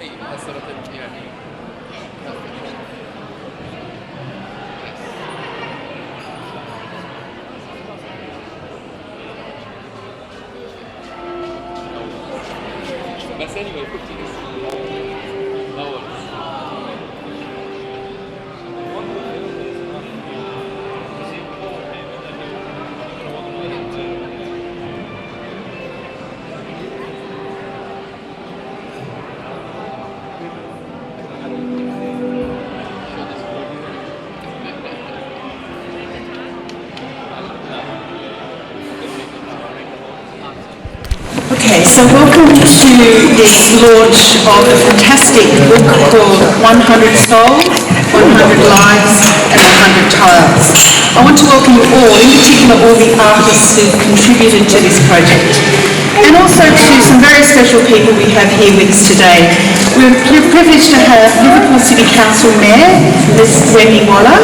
بس anyway كنت Okay, so welcome to this launch of a fantastic book called 100 Souls, 100 Lives and 100 Tiles. I want to welcome you all, in particular all the artists who've contributed to this project, and also to some very special people we have here with us today. We're privileged to have Liverpool City Council Mayor, Md Wendy Waller,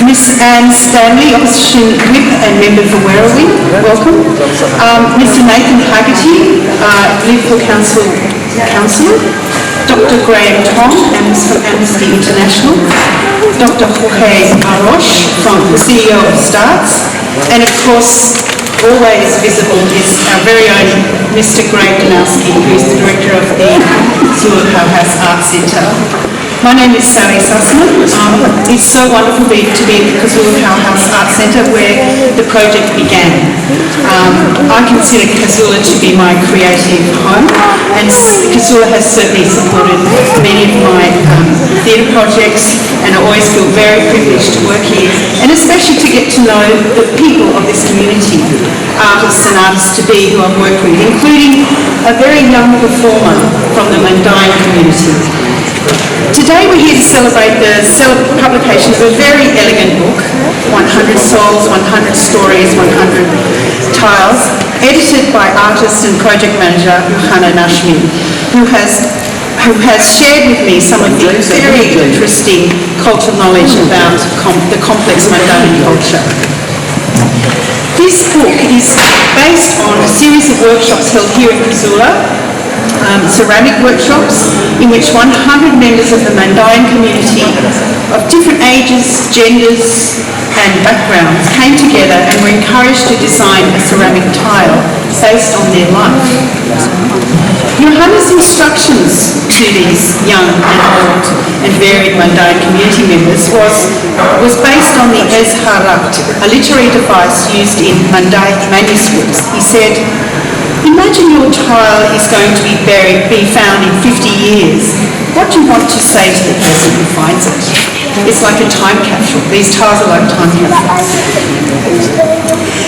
Miss Anne Stanley, Opposition Whip and Member for Werribee, welcome. Mr Nathan Haggerty, Liverpool Council Councillor. Dr Graham Tom, from Amnesty International. Dr Jorge Arroche, from the CEO of Starts. And of course, always visible is our very own Mr Graham Danowski, who is the Director of the Casula Powerhouse Arts Centre. My name is Sally Sussman. It's so wonderful to be at the Casula Powerhouse Arts Centre where the project began. I consider Casula to be my creative home, and Casula has certainly supported many of my theatre projects, and I always feel very privileged to work here, and especially to get to know the people of this community, artists and artists-to-be who I've worked with, including a very young performer from the Mundine community. Today we're here to celebrate the publication of a very elegant book, 100 Souls, 100 Stories, 100 Tiles, edited by artist and project manager Yuhana Nashmi, who has shared with me some of the very interesting cultural knowledge about the complex Mundine culture. This book is based on a series of workshops held here at Casula, ceramic workshops in which 100 members of the Mundine community of different ages, genders and backgrounds came together and were encouraged to design a ceramic tile based on their life. Yuhana's instructions to these young and old and varied Mundine community members was based on the Ezharat, a literary device used in Mundine manuscripts. He said, "Imagine your tile is going to be found in 50 years. What do you want to say to the person who finds it? It's like a time capsule. These tiles are like time capsules."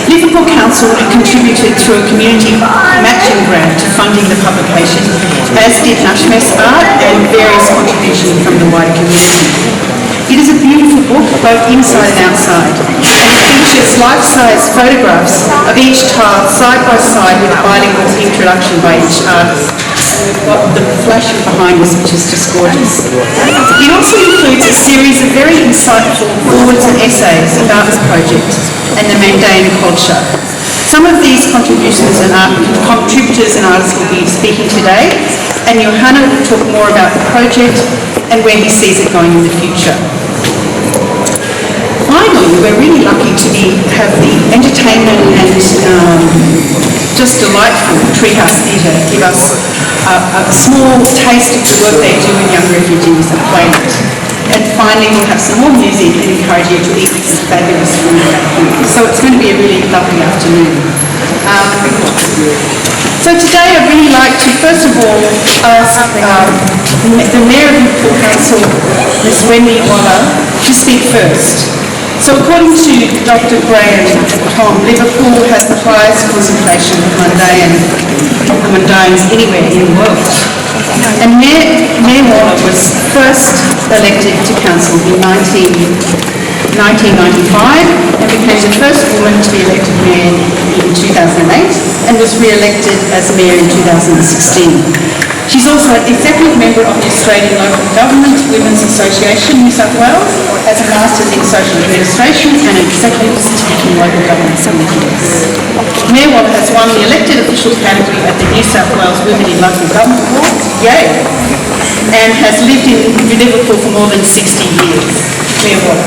Liverpool Council contributed through a community matching grant to funding the publication, as did Nashmes Art and various contributions from the wider community. It is a beautiful book, both inside and outside, and it features life-size photographs of each tile side by side with a bilingual introduction by each artist. The flashing behind us, which is just gorgeous. It also includes a series of very insightful forwards and essays about the project and the Mundine culture. Some of these contributors and artists will be speaking today, and Yuhana will talk more about the project and where he sees it going in the future. Finally, we're really lucky to have the entertainment and just delightful Treehouse Theatre give us a small taste of the work they do with young refugees and play it. And finally, we'll have some more music and encourage you to eat some fabulous food. So it's going to be a really lovely afternoon. So today I'd really like to first of all ask the Mayor of Liverpool Council, Ms Wendy Waller, to speak first. So according to Dr Graham Tom, Liverpool has the highest concentration of Mundines anywhere in the world. And Mayor Waller was first elected to council in 1995 and became the first woman to be elected mayor in 2008 and was re-elected as mayor in 2016. She's also an executive member of the Australian Local Government Women's Association, New South Wales, as a Masters in Social Administration and an executive certificate in local government committees. Mayor Waller has won the elected official category at the New South Wales Women in Local Government Awards, Yay! and has lived in Liverpool for more than 60 years. Mayor Waller.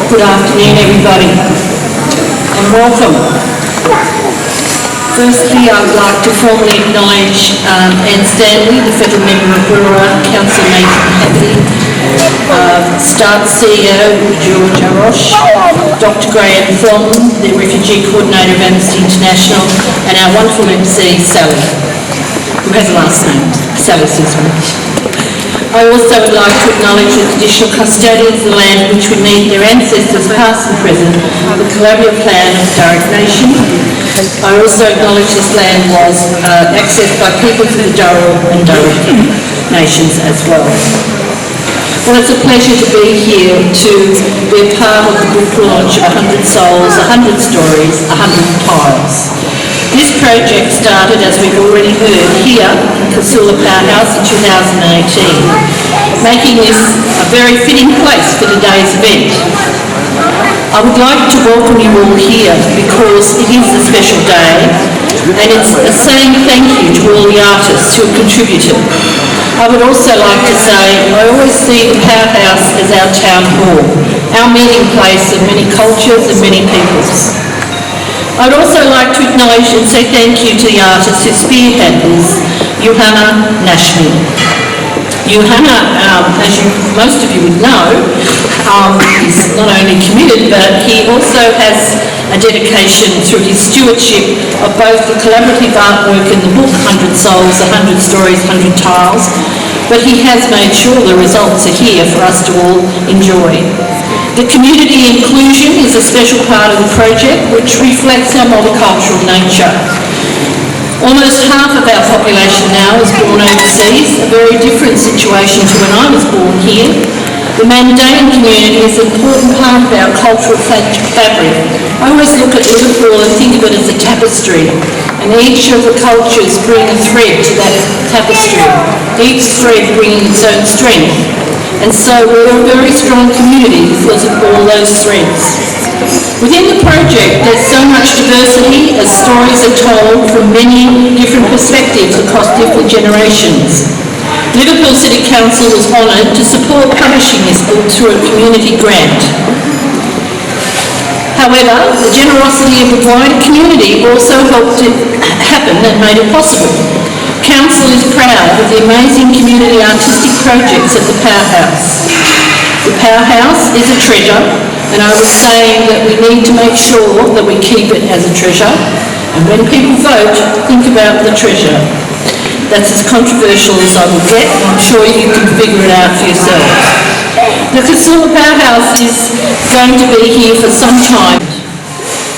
Good afternoon, everybody, and welcome. Firstly, I would like to formally acknowledge Anne Stanley, the Federal Member of Wirra, Councillor Nathan Hadley, START CEO George Arosh, Dr Graham Thom, the Refugee Coordinator of Amnesty International, and our wonderful MC, Sally, who has a last name, Sally Sisman. I also would like to acknowledge the traditional custodians of the land in which we meet their ancestors, past and present, the collaborative clan of the Darug Nation. I also acknowledge this land was accessed by people from the Darug and Darug nations as well. Well, it's a pleasure to be here to be a part of the book launch of 100 Souls, 100 Stories, 100 Tiles. This project started, as we've already heard, here in Casula Powerhouse in 2018, making this a very fitting place for today's event. I would like to welcome you all here because it is a special day and it's saying thank you to all the artists who have contributed. I would also like to say I always see the Powerhouse as our town hall, our meeting place of many cultures and many peoples. I'd also like to acknowledge and say thank you to the artist who spearheaded this, Yuhana Nashmi. Yuhana, as most of you would know, is not only committed, but he also has a dedication through his stewardship of both the collaborative artwork in the book 100 Souls, 100 Stories, 100 Tiles, but he has made sure the results are here for us to all enjoy. The community inclusion is a special part of the project which reflects our multicultural nature. Almost half of our population now is born overseas, a very different situation to when I was born here. The Mandaean community is an important part of our cultural fabric. I always look at Liverpool and think of it as a tapestry, and each of the cultures bring a thread to that tapestry, each thread bringing its own strength. And so we're a very strong community because of all those threads. Within the project, there's so much diversity as stories are told from many different perspectives across different generations. Liverpool City Council was honoured to support publishing this book through a community grant. However, the generosity of the wider community also helped it happen and made it possible. Council is proud of the amazing community artistic projects at the Powerhouse. The Powerhouse is a treasure, and I was saying that we need to make sure that we keep it as a treasure, and when people vote, think about the treasure. That's as controversial as I will get, and I'm sure you can figure it out for yourselves. The Casula Powerhouse is going to be here for some time,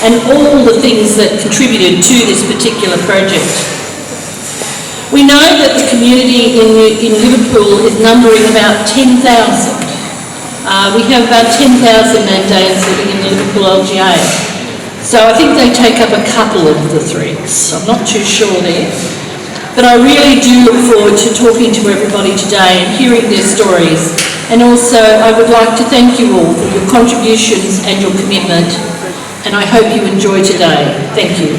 and all the things that contributed to this particular project. We know that the community in Liverpool is numbering about 10,000. We have about 10,000 Mandaeans living in the Liverpool LGA. So I think they take up a couple of the threads. I'm not too sure there. But I really do look forward to talking to everybody today and hearing their stories. And also I would like to thank you all for your contributions and your commitment. And I hope you enjoy today. Thank you.